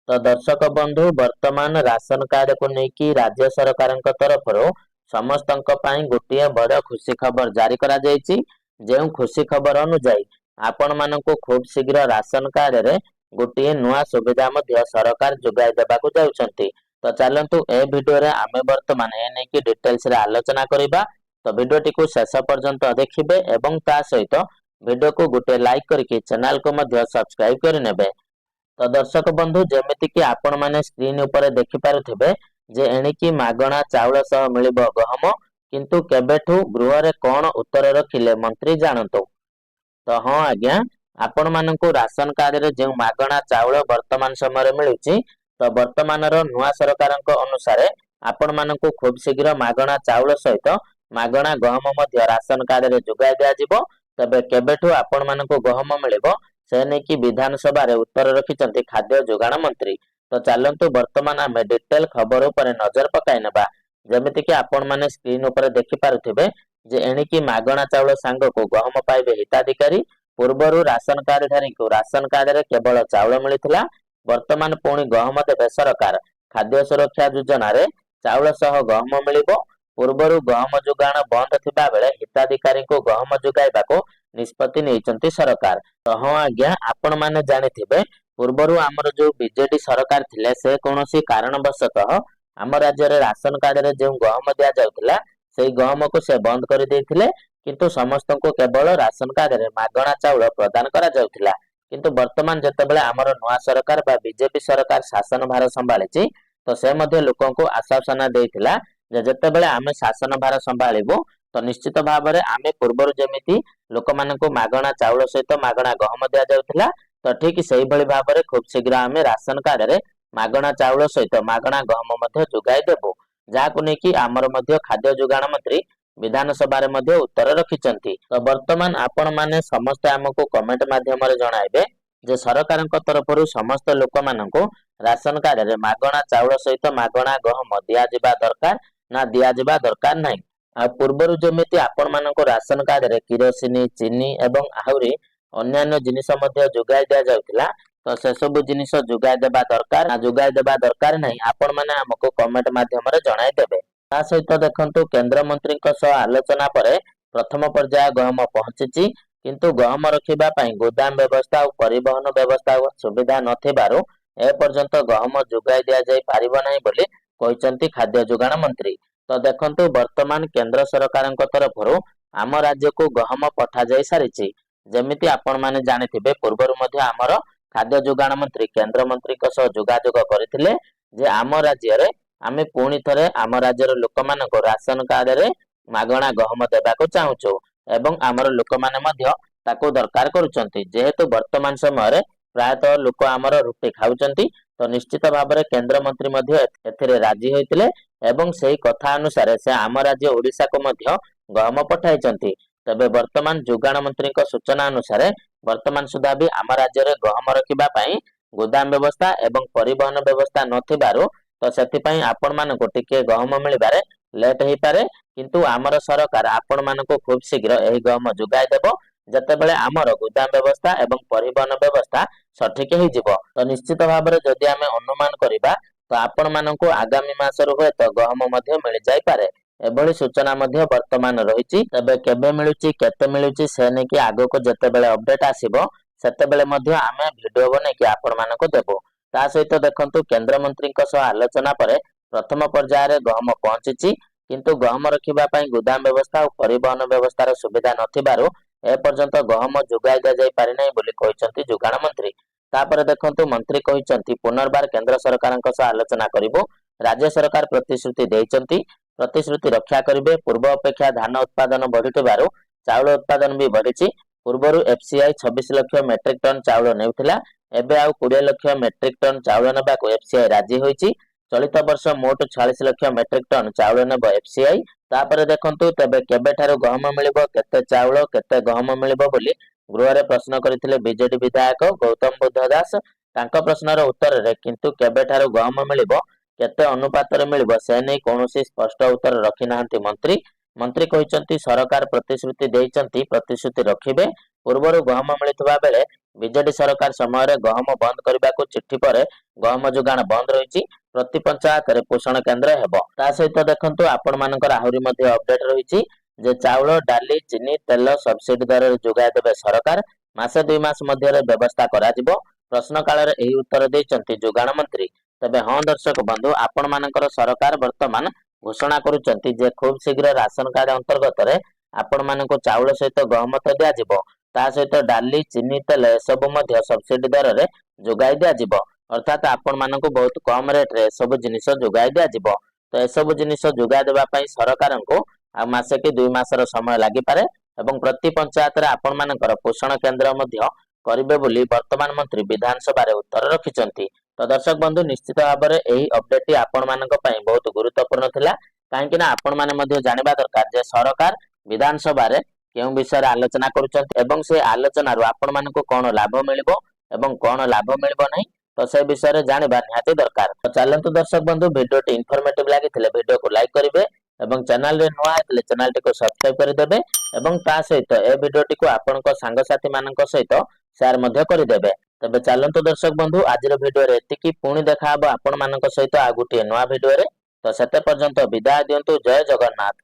तो दर्शक बंधु वर्तमान राशन कार्ड को लेकिन राज्य सरकार तरफ समस्त गोटे बड़ खुशी खबर जारी करा जो खुशी खबर अनुजाई आपण मानक खूब शीघ्र राशन कार्ड रे गोटे नुआ सुविधा सरकार जोगाई देवाक जाउछंती। तो चलतु ए वीडियो रे आमे वर्तमान ए नेकी डिटेल्स रे आलोचना करिबा। तो वीडियो टी को शेष पर्यंत देखिबे एवं ता सहित वीडियो को गोटे लाइक करके चैनल को मध्य सब्सक्राइब कर नेबे। तो दर्शक बंधु जेमिति कि आपण माने स्क्रीन ऊपर देखि पारुथिबे जे एणिकी मागणा चाउल सह मिलिबो गहम किंतु केबेठु गृह रे कोन उत्तर रखिले मंत्री जानतो। तो हाँ आज्ञा आपण मानकु राशन कार्ड रे जे मागणा चाउल वर्तमान समय मिलुची तो वर्तमान नुआ सरकार अनुसार आपण मानकु खूब शीघ्र मागणा चाउल सहित मागणा गहम मध्य राशन कार्ड रे जोगाई दिया जिवो। तबे केबेठु आपण मानकु गहम मिलिबो से नेकी विधानसभा रे उत्तर रखिचंती खाद्य जोगाण मंत्री। तो चलंतु वर्तमान आमे डिटेल खबर ऊपर नजर पकाई नेबा। जेमिति कि आपण माने स्क्रीन ऊपर देखि पारुथिबे जे एणिकी मागणा चाउल सांग को गहम पाइबे हिताधिकारी। पूर्वरु राशन कार्ड धारी को राशन कार्ड रे केवल चाउल मिलिथिला, वर्तमान पुणी गहम देबे सरकार। खाद्य सुरक्षा योजना रे चाउल सह गहम मिलिबो। पूर्वरु गहम जोगाण बंद थिबा बेले हिताधिकारी को गहम जोगाइबाको निष्पत्ति नेइचंती सरकार। तो हाँ आज्ञा आपण माने जानिथिबे पूर्वरु आमर जो बीजेडी सरकार थिले से कोनोसी कारणवशतः आम राज्य रे राशन कार्ड रे जो गहम दिया जाउथिला सेई गहम को से बंद कर देथिले, किंतु समस्त को केवल राशन कार्ड रे मागणा चाउल प्रदान करा जाउथिला। किंतु वर्तमान जेतेबेले आमर नुआ सरकार बा बीजेपी सरकार शासन भार संभाळिछि तो से मध्ये लोकन को आश्वासन देइथिला जे जेतेबेले आमे शासन भार संभाळिबो तो निश्चित भाव में आमे पूर्वरु जेमिति लोक मानकु मागणा चाउल सहित मागणा गहम दिया जाउथिला तो ठीक सेही भली भाव में खूब शीघ्र आमे राशन कार्ड रे मागणा चाउल सहित मागणा गहम मध्ये जोगाई देबो। जाहाकु नेकी आमर मध्ये खाद्य जोगाण मंत्री विधानसभा रे मध्ये उत्तर रखिचंती। तो वर्तमान आपण माने समस्त हमको कमेंट माध्यम रे जणाइबे जे सरकारक तरफरु समस्त लोक मानकु राशन कार्ड रे मागणा चाउल सहित मागणा गहम दिया जिबा दरकार ना दिया जिबा दरकार नाही। आ पूर्वरु जेमिति आपण मानक राशन कार्ड रे किरोसिनी चीनी एवं आहुरी अन्यान्य जिनिस मध्ये जोगाई दिया जाउथिला तो से सब जिनिस जोगाई देबा दरकार ना जोगाई देबा दरकार नाही आपण माने हमको कमेंट माध्यम रे जणाई देबे। ता सहित देखंतु केंद्र मंत्री सह आलोचना परे प्रथम पर्याय गहम पहुंचीची, किंतु गहम रखिबा पई गोदाम व्यवस्था और परिवहन व्यवस्था सुविधा नथिबारु ए पर्यंत गहम जोगाई दिया जाई पारिबो नाही बोली कहिसंती खाद्य जोगाण मंत्री। तो देखंतु वर्तमान केंद्र सरकार तरफ आम राज्य को गहम पठा जाई सारिछि। जेमिति आपण माने जानिथिबे पूर्वरु मध्ये आमर खाद्य जोगाण मंत्री केंद्र मंत्री सह जोगाजोग करथिले जे आम राज्य रे आमे पुणी थरे आम राज्यर लोक मानक राशन कार्ड रे मागणा गहम देबाको चाहूछु एवं आमर लोक माने मध्ये ताको दरकार करूचंती। जेहेतु वर्तमान समय रे प्रायतः लोक आमर रुटी खाउचंती तो निश्चित भाव में केंद्र मंत्री मध्ये एथिरे राजी होइतिले एवं सेही कथा अनुसार से आम राज्य ओडिशा को मध्ये गहम पठाइचंती। तबे वर्तमान जोगाण मंत्री सूचना अनुसार वर्तमान सुधा भी आम राज्य रे गहम रखिबा पई गोदाम व्यवस्था एवं परिवहन व्यवस्था नथिबारु तो सेति पई आपण मानको टिके गहम मिलिबारे लेट हेई पारे, किंतु आमर सरकार आपण मानको खूब शीघ्र एही गहम जोगाई देबो जतेबेले आमर गोदाम व्यवस्था एवं परिवहन व्यवस्था सठिक हेई जिवो। तो निश्चित भाव में जदि आमे अनुमान करिबा तो आपण माननको आगामी मासर हुए तो गहम मध्ये मिल जाई पारे एभली सूचना मध्ये वर्तमान रहिछि। तबे केबे मिलुछि केते मिलुछि से नेकी आगो को जतेबेले अपडेट आसीबो सेतेबेले मध्ये आमे वीडियो बने कि आपण मानको देबो। ता सहित देखंतु केंद्र मंत्री सह आलोचना परे प्रथम पर्याय रे गहम पहुंचीछि, किंतु गहम रखिबा पई गोदाम व्यवस्था और परिवहन व्यवस्थार सुविधा नथिबारु ए पर्यंत गहम जोगाई दिया जाई पारि नै बोली कहिसंती जोगाण मंत्री। तापर देखंतु मंत्री कहिसंती पुनर्बार केंद्र सरकारक सह आलोचना करिवो। राज्य सरकार प्रतिश्रुति देइचंती, प्रतिश्रुति रक्षा करिवे। पूर्व अपेक्षा धान उत्पादन बढ़िथिबारु चाउल उत्पादन भी बढ़िछि। पूर्वरु एफसीआई 26 लाख मेट्रिक टन चाउल नेउथिला, एबे आउ 20 लाख मेट्रिक टन चाउल नेबाको एफसीआई राजी होइछि। चलित वर्ष मोट 46 लाख मेट्रिक टन चाउल नेब एफसीआई। तापर देखंतु तबे केबे ठारू गहम मिलिबो केते चाउल केते गहम मिलिबो बोली गृह रे प्रश्न करथिले बीजेडी विधायक गौतम बुद्ध दास। तांका प्रश्नर उत्तर रे किंतु केबे ठारू गहम मिलिबो केते अनुपात रे मिलिबो से नै कोनोसी स्पष्ट उत्तर रखि नाहंती मंत्री। मंत्री कहिसंती सरकार प्रतिश्रुति देइचंती प्रतिश्रुति रखिबे ପୂର୍ବରୁ ଗହମ ମିଳୁଥିବା ବେଳେ ବିଜେଡି ସରକାର ସମୟରେ ଗହମ ବନ୍ଦ କରିବାକୁ ଚିଠି ପରେ ଗହମ ଯୋଗାଣ ବନ୍ଦ ରହିଛି। ପ୍ରତି ପଞ୍ଚାୟତରେ ପୋଷଣ କେନ୍ଦ୍ର ହେବ। ତା ସହିତ ଦେଖନ୍ତୁ ଆପଣମାନଙ୍କର ଆହୁରି ମଧ୍ୟ ଅପଡେଟ ରହିଛି ଯେ ଚାଉଳ, ଡାଲି, ଚିନି, ତେଲ ସବସିଡି ଦରରେ ଯୋଗାଇ ଦେବେ ସରକାର। ମାସେ 2 ମାସ ମଧ୍ୟରେ ବ୍ୟବସ୍ଥା କରାଯିବ। ପ୍ରଶ୍ନକାଳରେ ଏହି ଉତ୍ତର ଦେଇଛନ୍ତି ଯୋଗାଣ ମନ୍ତ୍ରୀ। ତେବେ ହଁ ଦର୍ଶକ ବନ୍ଧୁ, ଆପଣମାନଙ୍କର ସରକାର ବର୍ତ୍ତମାନ ଘୋଷଣା କରୁଛନ୍ତି ଯେ ଖୁବ୍ ଶୀଘ୍ର ରାସନ କାର୍ଡ ଅନ୍ତର୍ଗତରେ ଆପଣମାନଙ୍କୁ ଚାଉଳ ସହିତ ଗହମ ତ ଦିଆଯିବ, ତା ସହିତ ଡାଲି, ଚିନି, ତେଲ ଏସବୁ ମଧ୍ୟ ସବସିଡି ଦରରେ ଯୋଗାଇ ଦିଆଯିବ। ଅର୍ଥାତ୍ ଆପଣମାନଙ୍କୁ ବହୁତ କମ ରେଟରେ ଏସବୁ ଜିନିଷ ଯୋଗାଇ ଦିଆଯିବ। ତ ଏସବୁ ଜିନିଷ ଯୋଗାଇ ଦେବା ପାଇଁ ସରକାରଙ୍କୁ ଆଉ ମାସେ କି 2 ମାସର ସମୟ ଲାଗିପାରେ ଏବଂ ପ୍ରତି ପଞ୍ଚାୟତରେ ଆପଣମାନଙ୍କର ପୋଷଣ କେନ୍ଦ୍ର ମଧ୍ୟ କରିବେ ବୋଲି ବର୍ତ୍ତମାନ ମନ୍ତ୍ରୀ ବିଧାନସଭାରେ ଉତ୍ତର ରଖିଛନ୍ତି। ତ ଦର୍ଶକ ବନ୍ଧୁ, ନିଶ୍ଚିତ ଭାବରେ ଏହି ଅପଡେଟଟି ଆପଣମାନଙ୍କ ପାଇଁ ବହୁତ ଗୁରୁତ୍ୱପୂର୍ଣ୍ଣ ଥିଲା। କାହିଁକି ନା ଆପଣମାନେ ମଧ୍ୟ ଜାଣିବା ଦରକାର ଯେ ସରକାର ବିଧାନସଭାରେ କେଉଁ ବିଷୟରେ ଆଲୋଚନା କରୁଛନ୍ତି ଏବଂ ସେ ଆଲୋଚନାରୁ ଆପଣମାନଙ୍କୁ କଣ ଲାଭ ମିଳିବ ଏବଂ କଣ ଲାଭ ମିଳିବ ନାହିଁ, ତ ସେ ବିଷୟରେ ଜାଣିବା ନିହାତି ଦରକାର। ତ ଚାଲନ୍ତୁ ଦର୍ଶକ ବନ୍ଧୁ, ଭିଡିଓଟି ଇନଫର୍ମେଟିଭ ଲାଗିଥିଲେ ଭିଡିଓକୁ ଲାଇକ୍ କରିବେ ଏବଂ ଚ୍ୟାନେଲରେ ନୂଆ ହେଇଥିଲେ ଚ୍ୟାନେଲଟିକୁ ସବସ୍କ୍ରାଇବ କରିଦେବେ ଏବଂ ତା ସହିତ ଏ ଭିଡିଓଟିକୁ ଆପଣଙ୍କ ସାଙ୍ଗସାଥୀ ମାନଙ୍କ ସହିତ ସେୟାର ମଧ୍ୟ କରିଦେବେ। ତେବେ ଚାଲନ୍ତୁ ଦର୍ଶକ ବନ୍ଧୁ, ଆଜିର ଭିଡିଓରେ ଏତିକି। ପୁଣି ଦେଖାହବ ଆପଣମାନଙ୍କ ସହିତ ଆଉ ଗୋଟିଏ ନୂଆ ଭିଡିଓରେ। ତ ସେତେ ପର୍ଯ୍ୟନ୍ତ ବିଦାୟ ଦିଅନ୍ତୁ। ଜୟ ଜଗନ୍ନାଥ।